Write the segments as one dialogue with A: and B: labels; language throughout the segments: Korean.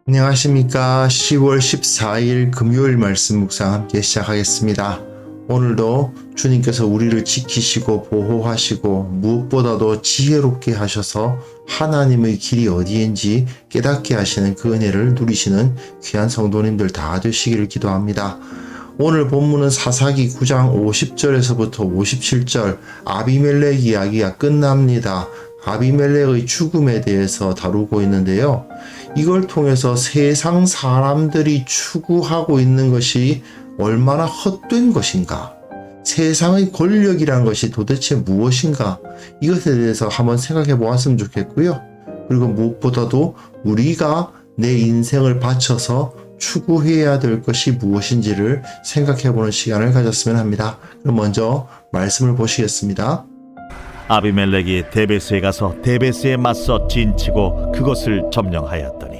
A: 안녕하십니까. 10월 14일 금요일 말씀 묵상 함께 시작하겠습니다. 오늘도 주님께서 우리를 지키시고 보호하시고 무엇보다도 지혜롭게 하셔서 하나님의 길이 어디인지 깨닫게 하시는 그 은혜를 누리시는 귀한 성도님들 다 되시기를 기도합니다. 오늘 본문은 사사기 9장 50절에서부터 57절 아비멜렉 이야기가 끝납니다. 아비멜렉의 죽음에 대해서 다루고 있는데요. 이걸 통해서 세상 사람들이 추구하고 있는 것이 얼마나 헛된 것인가? 세상의 권력이란 것이 도대체 무엇인가? 이것에 대해서 한번 생각해 보았으면 좋겠고요. 그리고 무엇보다도 우리가 내 인생을 바쳐서 추구해야 될 것이 무엇인지를 생각해 보는 시간을 가졌으면 합니다. 그럼 먼저 말씀을 보시겠습니다.
B: 아비멜렉이 데베스에 가서 데베스에 맞서 진치고 그것을 점령하였더니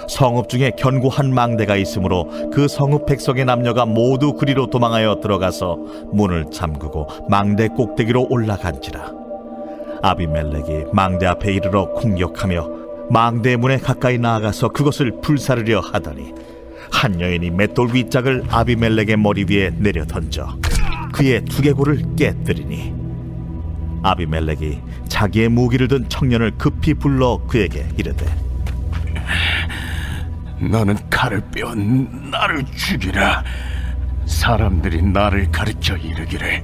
B: 성읍 중에 견고한 망대가 있으므로 그 성읍 백성의 남녀가 모두 그리로 도망하여 들어가서 문을 잠그고 망대 꼭대기로 올라간지라. 아비멜렉이 망대 앞에 이르러 공격하며 망대 문에 가까이 나아가서 그것을 불사르려 하더니 한 여인이 맷돌 윗짝을 아비멜렉의 머리 위에 내려 던져 그의 두개골을 깨뜨리니 아비멜렉이 자기의 무기를 든 청년을 급히 불러 그에게 이르되
C: 너는 칼을 빼어 나를 죽이라. 사람들이 나를 가르쳐 이르기를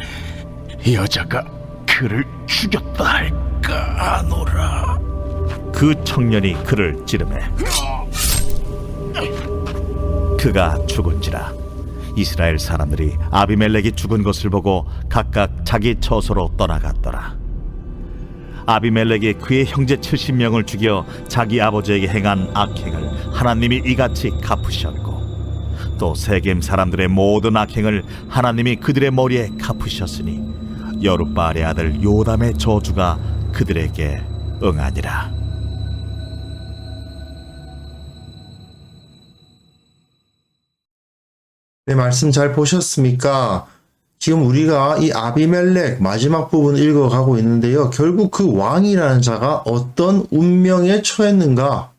C: 여자가 그를 죽였다 할까 하노라.
B: 그 청년이 그를 찌르매 그가 죽은지라. 이스라엘 사람들이 아비멜렉이 죽은 것을 보고 각각 자기 처소로 떠나갔더라. 아비멜렉이 그의 형제 70명을 죽여 자기 아버지에게 행한 악행을 하나님이 이같이 갚으셨고 또 세겜 사람들의 모든 악행을 하나님이 그들의 머리에 갚으셨으니 여룻바알의 아들 요담의 저주가 그들에게 응하니라.
A: 네, 말씀 잘 보셨습니까? 지금 우리가 이 아비멜렉 마지막 부분 읽어가고 있는데요. 결국 그 왕이라는 자가 어떤 운명에 처했는가?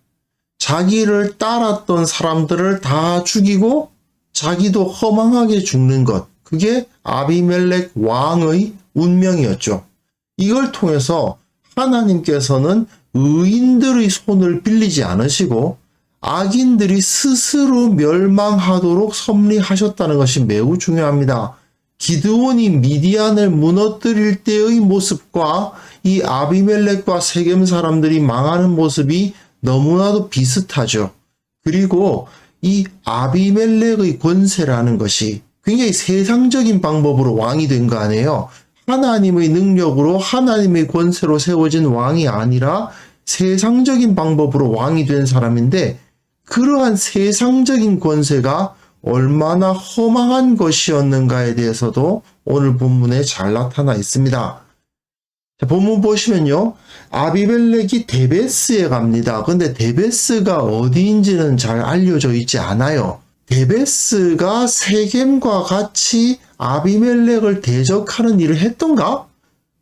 A: 자기를 따랐던 사람들을 다 죽이고 자기도 허망하게 죽는 것. 그게 아비멜렉 왕의 운명이었죠. 이걸 통해서 하나님께서는 의인들의 손을 빌리지 않으시고 악인들이 스스로 멸망하도록 섭리하셨다는 것이 매우 중요합니다. 기드온이 미디안을 무너뜨릴 때의 모습과 이 아비멜렉과 세겜 사람들이 망하는 모습이 너무나도 비슷하죠. 그리고 이 아비멜렉의 권세라는 것이 굉장히 세상적인 방법으로 왕이 된 거 아니에요. 하나님의 능력으로 하나님의 권세로 세워진 왕이 아니라 세상적인 방법으로 왕이 된 사람인데 그러한 세상적인 권세가 얼마나 허망한 것이었는가에 대해서도 오늘 본문에 잘 나타나 있습니다. 자, 본문 보시면요. 아비멜렉이 데베스에 갑니다. 근데 데베스가 어디인지는 잘 알려져 있지 않아요. 데베스가 세겜과 같이 아비멜렉을 대적하는 일을 했던가?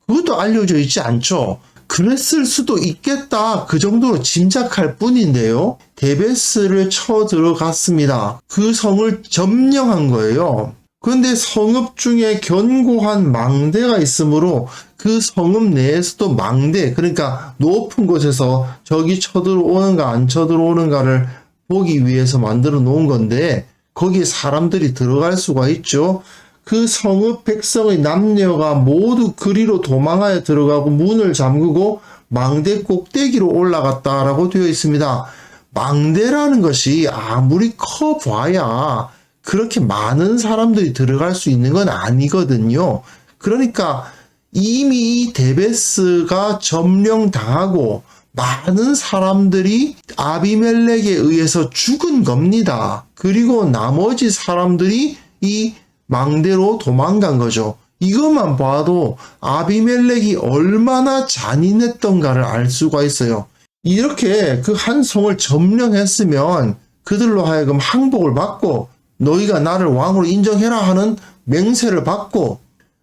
A: 그것도 알려져 있지 않죠. 그랬을 수도 있겠다. 그 정도로 짐작할 뿐인데요. 데베스를 쳐 들어갔습니다. 그 성을 점령한 거예요. 그런데 성읍 중에 견고한 망대가 있으므로 그 성읍 내에서도 망대, 그러니까 높은 곳에서 적이 쳐들어오는가 안 쳐들어오는가를 보기 위해서 만들어 놓은 건데 거기에 사람들이 들어갈 수가 있죠. 그 성읍 백성의 남녀가 모두 그리로 도망하여 들어가고 문을 잠그고 망대 꼭대기로 올라갔다라고 되어 있습니다. 망대라는 것이 아무리 커 봐야 그렇게 많은 사람들이 들어갈 수 있는 건 아니거든요. 그러니까 이미 이 데베스가 점령당하고 많은 사람들이 아비멜렉에 의해서 죽은 겁니다. 그리고 나머지 사람들이 이 망대로 도망간 거죠. 이것만 봐도 아비멜렉이 얼마나 잔인했던가를 알 수가 있어요. 이렇게 그 한 성을 점령했으면 그들로 하여금 항복을 받고 너희가 나를 왕으로 인정해라 하는 맹세를 받고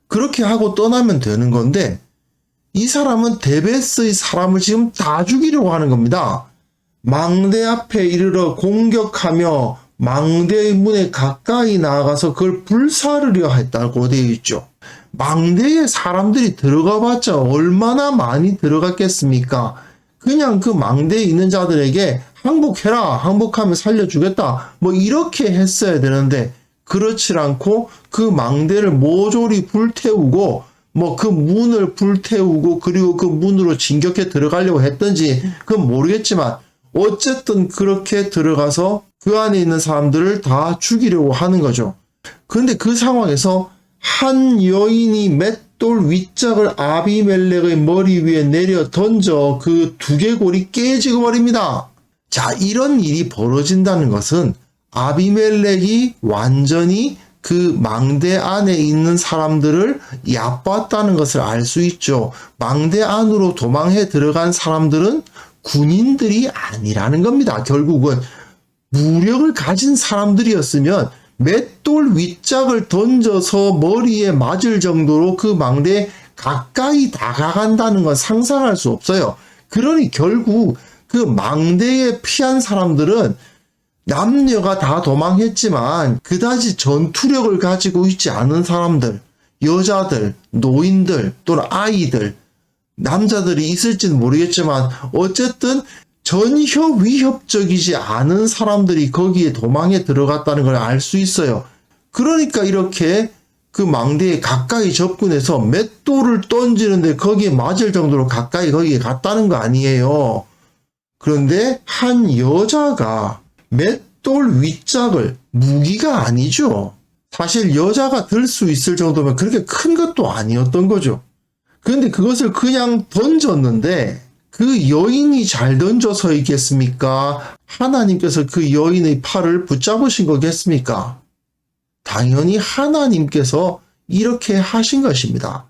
A: 그렇게 하고 떠나면 되는 건데 이 사람은 데베스의 사람을 지금 다 죽이려고 하는 겁니다. 망대 앞에 이르러 공격하며 망대의 문에 가까이 나아가서 그걸 불사르려 했다고 되어 있죠. 망대에 사람들이 들어가 봤자 얼마나 많이 들어갔겠습니까? 그냥 그 망대에 있는 자들에게 항복해라, 항복하면 살려주겠다, 뭐 이렇게 했어야 되는데 그렇지 않고 그 망대를 모조리 불태우고 뭐 그 문을 불태우고 그리고 그 문으로 진격해 들어가려고 했던지 그건 모르겠지만 어쨌든 그렇게 들어가서 그 안에 있는 사람들을 다 죽이려고 하는 거죠. 그런데 그 상황에서 한 여인이 맷돌 윗짝을 아비멜렉의 머리 위에 내려 던져 그 두개골이 깨지고 버립니다. 자, 이런 일이 벌어진다는 것은 아비멜렉이 완전히 그 망대 안에 있는 사람들을 얕봤다는 것을 알 수 있죠. 망대 안으로 도망해 들어간 사람들은 군인들이 아니라는 겁니다. 결국은 무력을 가진 사람들이었으면 맷돌 윗짝을 던져서 머리에 맞을 정도로 그 망대에 가까이 다가간다는 건 상상할 수 없어요. 그러니 결국 그 망대에 피한 사람들은 남녀가 다 도망했지만 그다지 전투력을 가지고 있지 않은 사람들, 여자들, 노인들 또는 아이들, 남자들이 있을지는 모르겠지만 어쨌든 전혀 위협적이지 않은 사람들이 거기에 도망에 들어갔다는 걸 알 수 있어요. 그러니까 이렇게 그 망대에 가까이 접근해서 맷돌을 던지는데 거기에 맞을 정도로 가까이 거기에 갔다는 거 아니에요. 그런데 한 여자가 맷돌 윗짝을, 무기가 아니죠. 사실 여자가 들 수 있을 정도면 그렇게 큰 것도 아니었던 거죠. 그런데 그것을 그냥 던졌는데 그 여인이 잘 던져서이겠습니까? 하나님께서 그 여인의 팔을 붙잡으신 거겠습니까? 당연히 하나님께서 이렇게 하신 것입니다.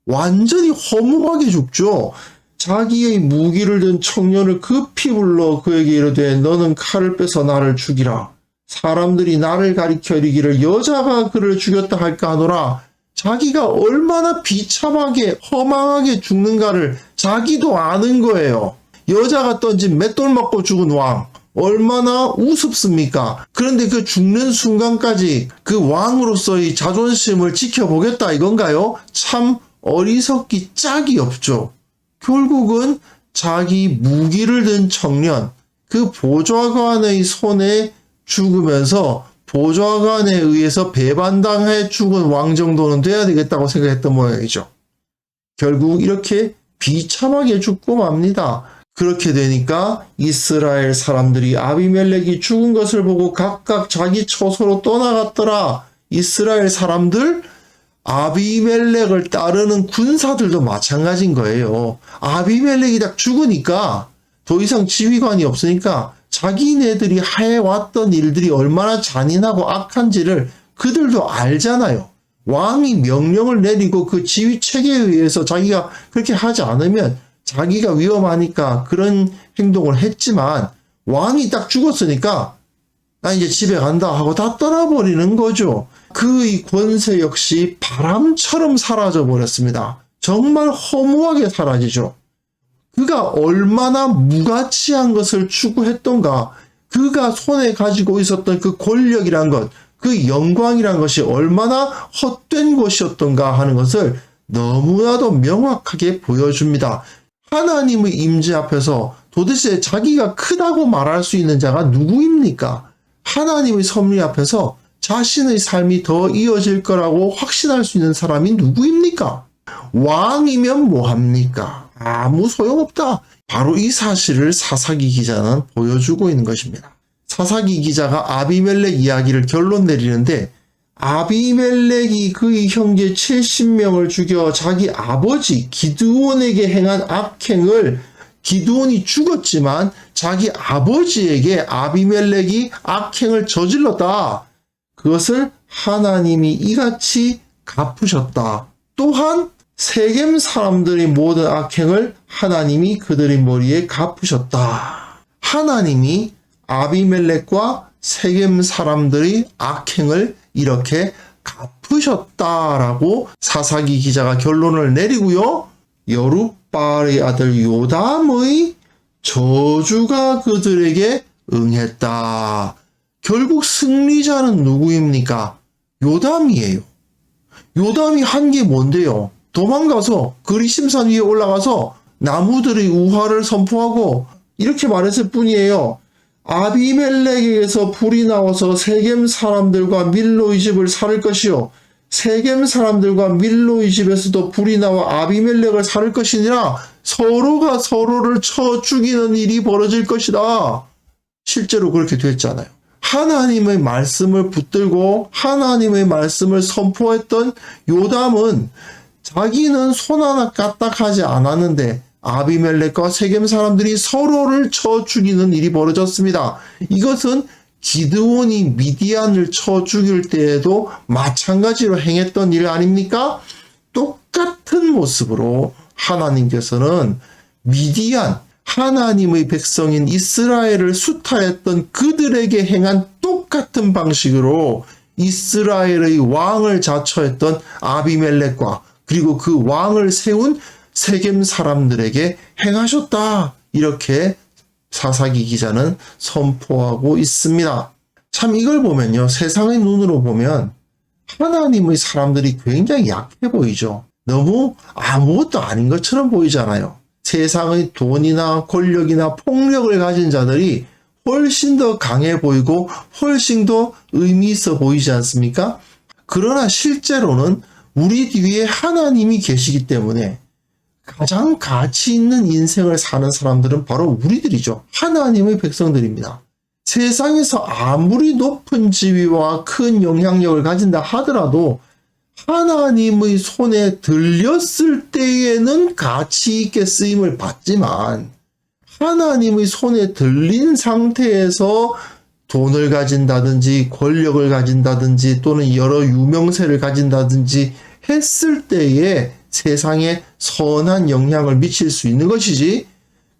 A: 완전히 허무하게 죽죠. 자기의 무기를 든 청년을 급히 불러 그에게 이르되 너는 칼을 빼서 나를 죽이라. 사람들이 나를 가리켜 이르기를 여자가 그를 죽였다 할까 하노라. 자기가 얼마나 비참하게 허망하게 죽는가를 자기도 아는 거예요. 여자가 던진 맷돌 맞고 죽은 왕 얼마나 우습습니까? 그런데 그 죽는 순간까지 그 왕으로서의 자존심을 지켜보겠다 이건가요? 참 어리석기 짝이 없죠. 결국은 자기 무기를 든 청년, 그 보좌관의 손에 죽으면서 보좌관에 의해서 배반당해 죽은 왕 정도는 돼야 되겠다고 생각했던 모양이죠. 결국 이렇게 비참하게 죽고 맙니다. 그렇게 되니까 이스라엘 사람들이 아비멜렉이 죽은 것을 보고 각각 자기 처소로 떠나갔더라. 이스라엘 사람들, 아비멜렉을 따르는 군사들도 마찬가지인 거예요. 아비멜렉이 딱 죽으니까 더 이상 지휘관이 없으니까 자기네들이 해왔던 일들이 얼마나 잔인하고 악한지를 그들도 알잖아요. 왕이 명령을 내리고 그 지휘 체계에 의해서 자기가 그렇게 하지 않으면 자기가 위험하니까 그런 행동을 했지만 왕이 딱 죽었으니까 나 이제 집에 간다 하고 다 떠나버리는 거죠. 그의 권세 역시 바람처럼 사라져 버렸습니다. 정말 허무하게 사라지죠. 그가 얼마나 무가치한 것을 추구했던가, 그가 손에 가지고 있었던 그 권력이란 것, 그 영광이란 것이 얼마나 헛된 것이었던가 하는 것을 너무나도 명확하게 보여줍니다. 하나님의 임재 앞에서 도대체 자기가 크다고 말할 수 있는 자가 누구입니까? 하나님의 섭리 앞에서 자신의 삶이 더 이어질 거라고 확신할 수 있는 사람이 누구입니까? 왕이면 뭐합니까? 아무 소용없다. 바로 이 사실을 사사기 기자는 보여주고 있는 것입니다. 사사기 기자가 아비멜렉 이야기를 결론 내리는데 아비멜렉이 그의 형제 70명을 죽여 자기 아버지 기드온에게 행한 악행을 기드온이 죽었지만 자기 아버지에게 아비멜렉이 악행을 저질렀다. 그것을 하나님이 이같이 갚으셨다. 또한 세겜 사람들의 모든 악행을 하나님이 그들의 머리에 갚으셨다. 하나님이 아비멜렉과 세겜 사람들의 악행을 이렇게 갚으셨다라고 사사기 기자가 결론을 내리고요. 여룻바알의 아들 요담의 저주가 그들에게 응했다. 결국 승리자는 누구입니까? 요담이에요. 요담이 한 게 뭔데요? 도망가서 그리심산 위에 올라가서 나무들의 우화를 선포하고 이렇게 말했을 뿐이에요. 아비멜렉에게서 불이 나와서 세겜 사람들과 밀로의 집을 살을 것이요 세겜 사람들과 밀로의 집에서도 불이 나와 아비멜렉을 살을 것이니라 서로가 서로를 쳐 죽이는 일이 벌어질 것이다. 실제로 그렇게 됐잖아요. 하나님의 말씀을 붙들고 하나님의 말씀을 선포했던 요담은 자기는 손 하나 까딱하지 않았는데 아비멜렉과 세겜 사람들이 서로를 쳐 죽이는 일이 벌어졌습니다. 이것은 기드온이 미디안을 쳐 죽일 때에도 마찬가지로 행했던 일 아닙니까? 똑같은 모습으로 하나님께서는 미디안, 하나님의 백성인 이스라엘을 수탈했던 그들에게 행한 똑같은 방식으로 이스라엘의 왕을 자처했던 아비멜렉과 그리고 그 왕을 세운 세겜 사람들에게 행하셨다. 이렇게 사사기 기자는 선포하고 있습니다. 참 이걸 보면요. 세상의 눈으로 보면 하나님의 사람들이 굉장히 약해 보이죠. 너무 아무것도 아닌 것처럼 보이잖아요. 세상의 돈이나 권력이나 폭력을 가진 자들이 훨씬 더 강해 보이고 훨씬 더 의미 있어 보이지 않습니까? 그러나 실제로는 우리 뒤에 하나님이 계시기 때문에 가장 가치 있는 인생을 사는 사람들은 바로 우리들이죠. 하나님의 백성들입니다. 세상에서 아무리 높은 지위와 큰 영향력을 가진다 하더라도 하나님의 손에 들렸을 때에는 가치 있게 쓰임을 받지만 하나님의 손에 들린 상태에서 돈을 가진다든지 권력을 가진다든지 또는 여러 유명세를 가진다든지 했을 때에 세상에 선한 영향을 미칠 수 있는 것이지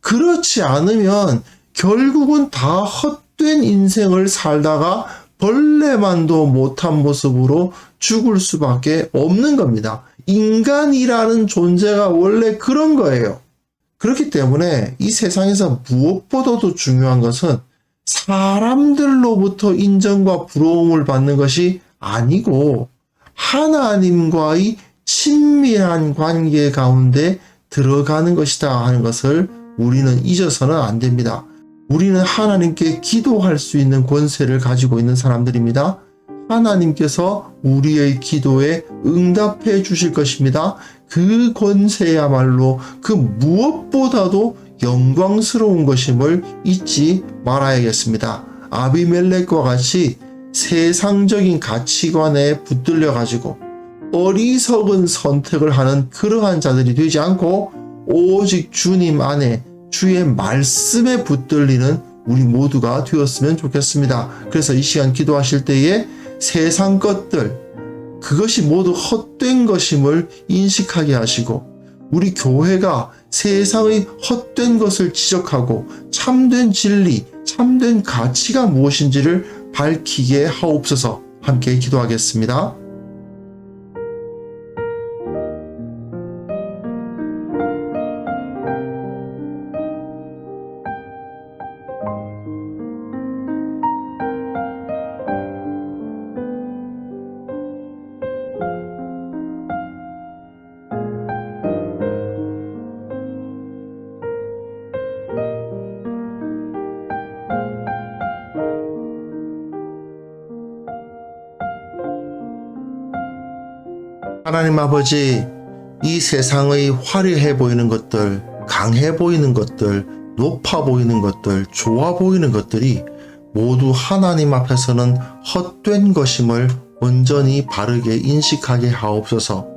A: 그렇지 않으면 결국은 다 헛된 인생을 살다가 벌레만도 못한 모습으로 죽을 수밖에 없는 겁니다. 인간이라는 존재가 원래 그런 거예요. 그렇기 때문에 이 세상에서 무엇보다도 중요한 것은 사람들로부터 인정과 부러움을 받는 것이 아니고 하나님과의 친밀한 관계 가운데 들어가는 것이다 하는 것을 우리는 잊어서는 안 됩니다. 우리는 하나님께 기도할 수 있는 권세를 가지고 있는 사람들입니다. 하나님께서 우리의 기도에 응답해 주실 것입니다. 그 권세야말로 그 무엇보다도 영광스러운 것임을 잊지 말아야겠습니다. 아비멜렉과 같이 세상적인 가치관에 붙들려 가지고 어리석은 선택을 하는 그러한 자들이 되지 않고 오직 주님 안에 주의 말씀에 붙들리는 우리 모두가 되었으면 좋겠습니다. 그래서 이 시간 기도하실 때에 세상 것들 그것이 모두 헛된 것임을 인식하게 하시고 우리 교회가 세상의 헛된 것을 지적하고 참된 진리, 참된 가치가 무엇인지를 밝히게 하옵소서. 함께 기도하겠습니다. 하나님 아버지, 이 세상의 화려해 보이는 것들, 강해 보이는 것들, 높아 보이는 것들, 좋아 보이는 것들이 모두 하나님 앞에서는 헛된 것임을 온전히 바르게 인식하게 하옵소서.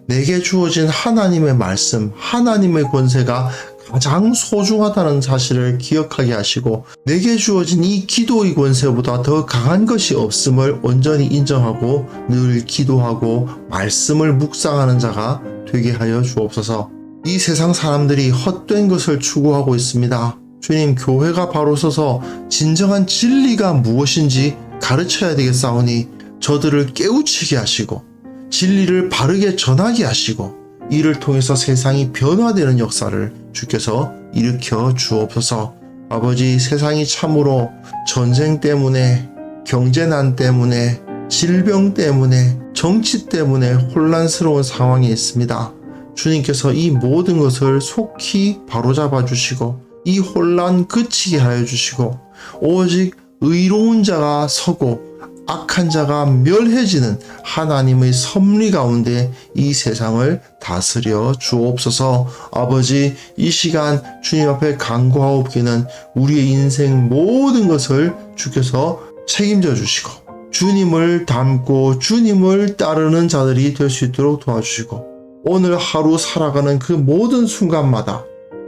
A: 내게 주어진 하나님의 말씀, 하나님의 권세가 가장 소중하다는 사실을 기억하게 하시고 내게 주어진 이 기도의 권세보다 더 강한 것이 없음을 온전히 인정하고 늘 기도하고 말씀을 묵상하는 자가 되게 하여 주옵소서. 이 세상 사람들이 헛된 것을 추구하고 있습니다. 주님, 교회가 바로 서서 진정한 진리가 무엇인지 가르쳐야 되겠사오니 저들을 깨우치게 하시고 진리를 바르게 전하게 하시고 이를 통해서 세상이 변화되는 역사를 주께서 일으켜 주옵소서. 아버지, 세상이 참으로 전쟁 때문에, 경제난 때문에, 질병 때문에, 정치 때문에 혼란스러운 상황에 있습니다. 주님께서 이 모든 것을 속히 바로잡아 주시고 이 혼란 그치게 하여 주시고 오직 의로운 자가 서고 악한 자가 멸해지는 하나님의 섭리 가운데 이 세상을 다스려 주옵소서. 아버지, 이 시간 주님 앞에 간구하옵기는 우리의 인생 모든 것을 주께서 책임져 주시고 주님을 닮고 주님을 따르는 자들이 될 수 있도록 도와주시고 오늘 하루 살아가는 그 모든 순간마다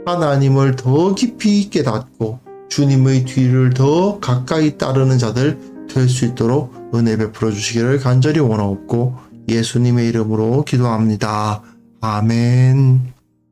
A: 하나님을 더 깊이 깨닫고 주님의 뒤를 더 가까이 따르는 자들 될 수 있도록 은혜 베풀어 주시기를 간절히 원하옵고 예수님의 이름으로 기도합니다. 아멘.